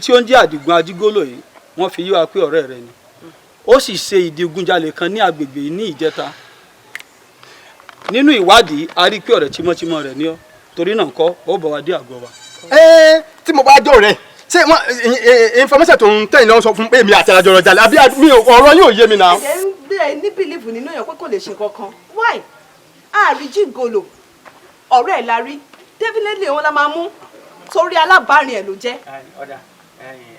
tí ó ń jẹ́ Àdìgún Ajígólò yìí wọ́n fi yí wa pé ọ̀rẹ́ rẹ̀ ni ó sì ṣe ìdigunjalè kan ní agbègbè ní ìjẹta nínú ìwádìí a rí i pé ọ̀rẹ́ tímọ́tímọ́ rẹ̀ ni ọ́ torí náà kọ́ ó bọ̀ wá dé àgọ́ wa. tí mo bá jọ rẹ ṣé information tó ń tẹ̀yìn náà sọ fún pé mi àti àjọrọ̀ jalè àbí ọ̀rọ̀ yóò yé mi náà. ẹ ń gbé ẹ ní bílíìfù nínú èèyàn pé kò lè ṣe kankan why Àjígólò ọ̀rẹ́ ẹ̀ la rí definitely òun la máa mú torí alábàárìn ẹ̀ ló jẹ́. ọ̀dà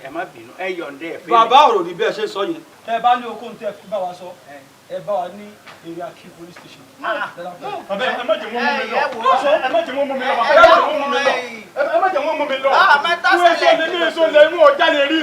ẹ má bínú ẹ yọ̀ǹde ẹ̀ fẹ́. bàbá ọ̀rọ̀ ní bẹ́ẹ̀ ṣe sọ yẹn ẹ bá ní okòó tẹ fi bá wa sọ ẹ bá wa ní area key police station. bàbá ẹ má jẹ́ wọ́n mú mi lọ ẹ má jẹ́ wọ́n mú mi lọ bàbá ẹ má jẹ́ wọ́n mú mi lọ wọ́n ṣe lè ní èso lè mú ọjà lè rí.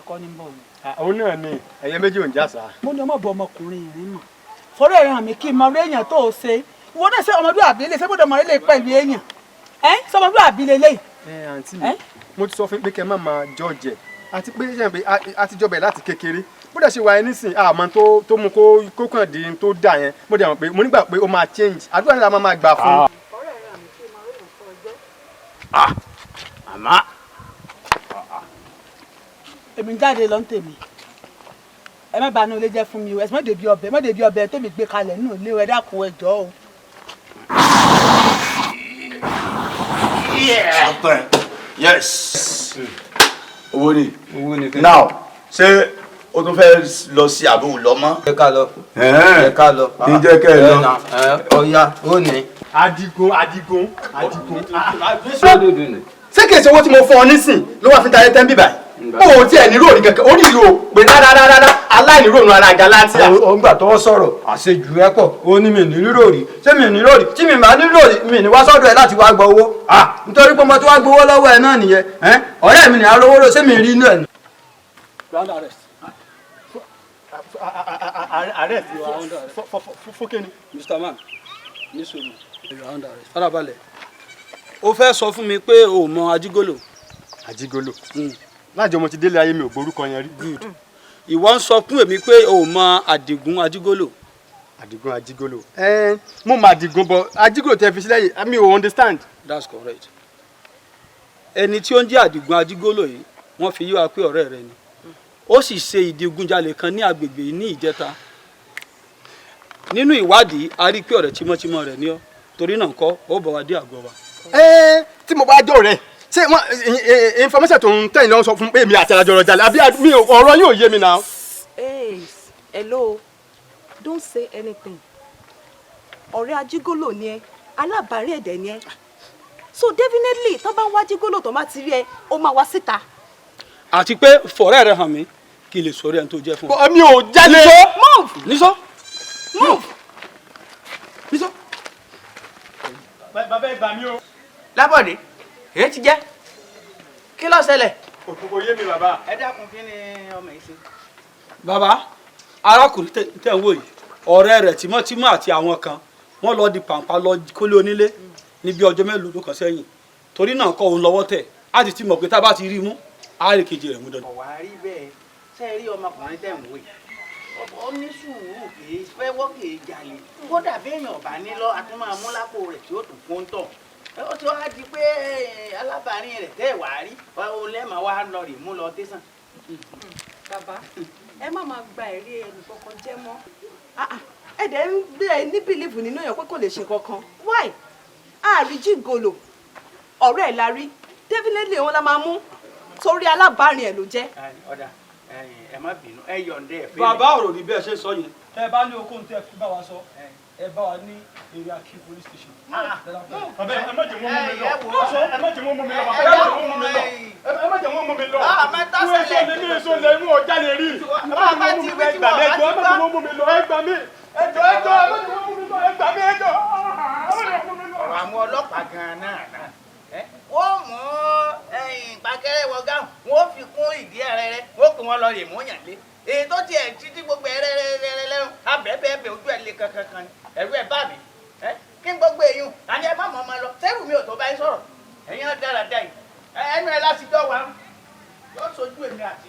kọ́ ní bọ̀ ni. òun náà ni ẹ̀yẹ méjì ò ń jà sá. mo ní ọmọ bọ ọmọkùnrin ìrìn mọ̀ fọ́rọ̀ ẹ̀ràn mi kí n mọ orí èèyàn tó o ṣe ìwọ náà ṣe ọmọdún àbílẹ̀ ṣé gbọ́dọ̀ mọ̀ ilé pẹ̀lú èèyàn ṣé ọmọdún àbílẹ̀ lẹ́yìn. àǹtí mi mo ti sọ fún pé kẹ́ má máa jọ́ọ̀jẹ̀ àti pé ṣe pé a ti jọbẹ̀ láti kékeré bó dẹ̀ ṣe wà ní sìn àmọ́ tó mú kó kàn di tó dà yẹn mo dẹ̀ mọ̀ pé mo nígbà pé ó máa change àdúrà nílá máa gbà fún. fọ́rọ̀ ẹ̀ràn mi kí n mọ orí èèyàn tó ọjọ́. àmọ́ èmi ń jáde lọ ń tèmi ẹ má bàa ní olè jẹ fún mi o ẹ sì má débi ọbẹ̀ tèmi gbé kalẹ̀ nínú ilé ẹ dákun ẹ jọ̀ọ́ o. Yes. Owó ni. Now, ṣé o tún fẹ́ lọ sí àbúrò lọ́mọ? ẹ ká lọ. ẹ ká lọ. Kí n jẹ́ kẹ́ ẹ lọ. ọ̀ya ó ní. Adigun. sódòdò ni. ṣé kìí ṣe owó tí mo fún ọ nísìn ló wà fi ta ẹtẹ́ ń bíbà yìí o tí ẹ̀ nírò ní kankan ó ní ìlú pé rárá aláìnírònú ara Galatia. ó ń gbà tọwọ́ sọ̀rọ̀ àṣejù ẹ pọ̀ ó ní mi ní rírò rí ṣé mi ní rírò rí tí mi máa ní rírò rí mi ní wá sọ́dọ̀ ẹ láti wá gba owó nítorí pé mo ti wá gbowó lọ́wọ́ ẹ náà nìyẹn ọ̀rẹ́ mi ní arówó lọ ṣé mi rí inú ẹ̀ ní. Ground arrest. Arrest fún kíni. Mr. Man, ní sùúrù. Ground arrest. Farabalẹ̀. Ó fẹ́ sọ fún mi pé o mọ Ajígòlò. Ajígòlò lájọ mo ti délé ayé mi ò gbórúkọ yẹn rí. Good. Ìwọ ń sọ fún èmi pé o mọ Àdìgún Ajígòlò. Àdìgún Ajígòlò mo mọ Àdìgún bọ Ajígòlò tẹ fi sílẹ̀ mi ò understand. That's correct. Ẹni tí ó ń jẹ́ Àdìgún Ajígòlò yìí wọ́n fi yí wa pé ọ̀rẹ́ rẹ ni. Ó sì ṣe ìdigunjalè kan ní agbègbè yìí ní ìjẹta. Nínú ìwádìí a rí pé ọ̀rẹ́ tímọ́tímọ́ rẹ̀ ni ọ́ torí náà kọ́ ó bọ̀ wá dé àgọ́ wa. Tí mo bá jọ rẹ ṣé information tó ń tẹ̀yìn lọ́wọ́ sọ fún pé mi àti àjọrọ̀ jalè àbí ọ̀rọ̀ yóò yé mi náà. Hello, don't say anything. Ọ̀rẹ́ Ajígòlò ni ẹ, alábàárẹ̀ ẹ̀dẹ̀ ni ẹ. So definitely tó bá ń wá Ajígòlò tó máa ti rí ẹ, ó máa wá síta. Àti pé fọ̀rẹ́ rẹ hàn mí kí lè sọ̀rọ̀ ẹni tó jẹ́ fún ọ. Mi ò jalè. Nísọ́. Nísọ́. Bàbá ẹ gbà mí o. Lábọ̀dé èyí ti jẹ́ kí ló ṣẹlẹ̀. Kò yé mi bàbá. ẹ dákun kí ni ọmọ yìí ṣe. Bàbá arákùnrin tẹ̀ ń wò yìí ọ̀rẹ́ rẹ̀ tímọ́tímọ́ àti àwọn kan wọ́n lọ di pàǹpá lọ kólé onílé ní bí ọjọ́ mélòó ló kàn sẹ́yìn torí náà kọ́ òun lọ́wọ́ tẹ̀ á ti mọ̀ pé tá a bá ti rí i mú á rí kejì rẹ̀ mú dandan. ọ̀wá rí bẹ́ẹ̀ ṣe rí ọmọkùnrin tẹ̀ ń wò yìí ó ní sùúrù kì í fẹ́ wọ́ kì í jalè kódà béèyàn ọ̀bá nílọ àtúmọ̀ amúlápò rẹ̀ tí ó tún fún tọ̀ ó ti wá di pé alábàárín rẹ̀ tẹ́ ẹ̀ wá rí òun lẹ́ẹ̀ma wá lọ rè mú lọ tẹ̀sán. Bàbá ẹ má máa gba ẹ̀rí ẹnì kankan jẹ́ mọ́. Ẹ̀dẹ̀ ń gbé ẹ ní bìlíìfù nínú èèyàn pé kò lè ṣe kankan. Why? Àríjìgòlò ọ̀rẹ́ ẹ̀ la rí definitely òun la máa mú torí alábàárín ẹ̀ ló jẹ́. ọ̀dà ẹ má bínú ẹ yọ̀ǹde ẹ̀ fẹ́. Bàbá ọ̀rọ̀ ní bẹ́ẹ̀ ṣe sọ yẹn ẹ bá ní okòó tẹ fi bá wa sọ ẹ bá wa ní area key police station. Bàbá ẹ má jẹ́ wọ́n mú mi lọ. Ẹ má jẹ́ wọ́n mú mi lọ. Bàbá ẹ má jẹ́ wọ́n mú mi lọ. Ẹ má jẹ́ wọ́n mú mi lọ. Wọ́n èso lè ní èso lè mú ọjà lè rí. Ẹ má jẹ́ wọ́n mú mi lọ. Ẹ gbà mí ẹjọ́. Ẹ má jẹ́ wọ́n mú mi lọ. Ẹ gbà mí. Ẹjọ́. Ẹ má jẹ́ wọ́n mú mi lọ. Ẹ gbà mí ẹjọ́. ọ̀rọ̀ àwọn ọlọ́pàá gan-an náà wọ́n mú pàkẹ́rẹ́ wọ gáàmù wọ́n fi kún ìdí ẹ̀rẹ́rẹ́ wọ́n pè wọ́n lọ rè mú yàn lé èyí tó tiẹ̀ títí gbogbo ẹ̀rẹ́rẹ́rẹ́ lẹ́rù abẹ́bẹ́ẹ́bẹ́ ojú ẹ̀ lé kankan ẹ̀rú ẹ̀ bá mi kí n gbogbo èyí àní ẹ má mọ̀ ọmọ lọ sẹ́rù mi ò tó bá yín sọ̀rọ̀ ẹ̀yin dáradára yìí ẹnu ẹ̀ lásìjọ́ wa yóò sojú èmi àti